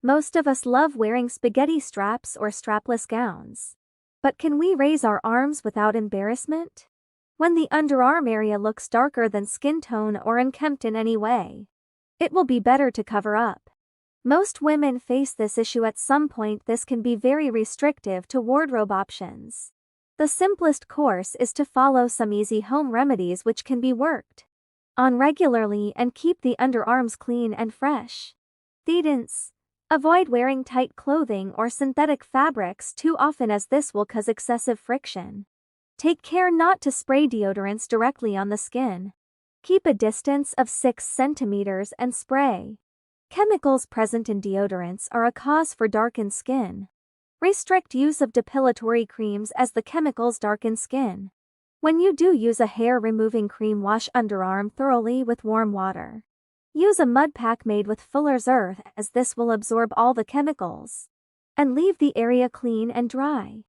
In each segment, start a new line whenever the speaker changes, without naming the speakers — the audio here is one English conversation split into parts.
Most of us love wearing spaghetti straps or strapless gowns. But can we raise our arms without embarrassment? When the underarm area looks darker than skin tone or unkempt in any way, it will be better to cover up. Most women face this issue at some point. This can be very restrictive to wardrobe options. The simplest course is to follow some easy home remedies which can be worked on regularly and keep the underarms clean and fresh. Deodorants. Avoid wearing tight clothing or synthetic fabrics too often, as this will cause excessive friction. Take care not to spray deodorants directly on the skin. Keep a distance of 6 centimeters and spray. Chemicals present in deodorants are a cause for darkened skin. Restrict use of depilatory creams as the chemicals darken skin. When you do use a hair-removing cream, wash underarm thoroughly with warm water. Use a mud pack made with Fuller's Earth, as this will absorb all the chemicals. And leave the area clean and dry.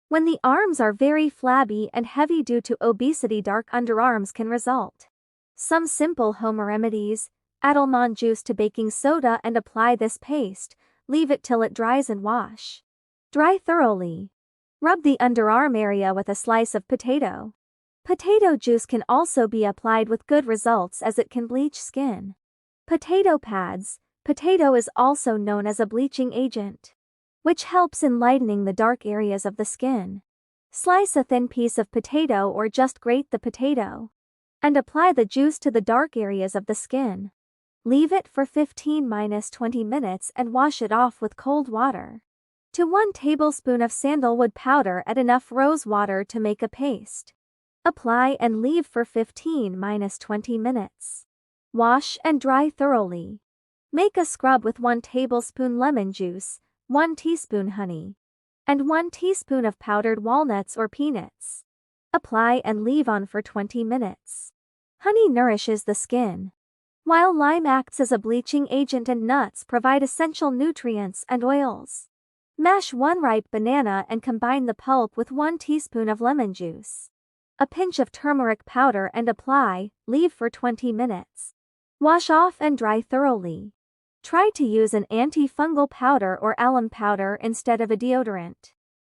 When the arms are very flabby and heavy due to obesity, dark underarms can result. Some simple home remedies: add almond juice to baking soda and apply this paste. Leave it till it dries and wash. Dry thoroughly. Rub the underarm area with a slice of potato. Potato juice can also be applied with good results as it can bleach skin. Potato pads. Potato is also known as a bleaching agent, which helps in lightening the dark areas of the skin. Slice a thin piece of potato or just grate the potato and apply the juice to the dark areas of the skin. Leave it for 15–20 minutes and wash it off with cold water. To 1 tablespoon of sandalwood powder, add enough rose water to make a paste. Apply and leave for 15–20 minutes. Wash and dry thoroughly. Make a scrub with 1 tablespoon lemon juice, 1 teaspoon honey, and 1 teaspoon of powdered walnuts or peanuts. Apply and leave on for 20 minutes. Honey nourishes the skin, while lime acts as a bleaching agent and nuts provide essential nutrients and oils. Mash 1 ripe banana and combine the pulp with 1 teaspoon of lemon juice, a pinch of turmeric powder, and apply. Leave for 20 minutes. Wash off and dry thoroughly. Try to use an antifungal powder or alum powder instead of a deodorant.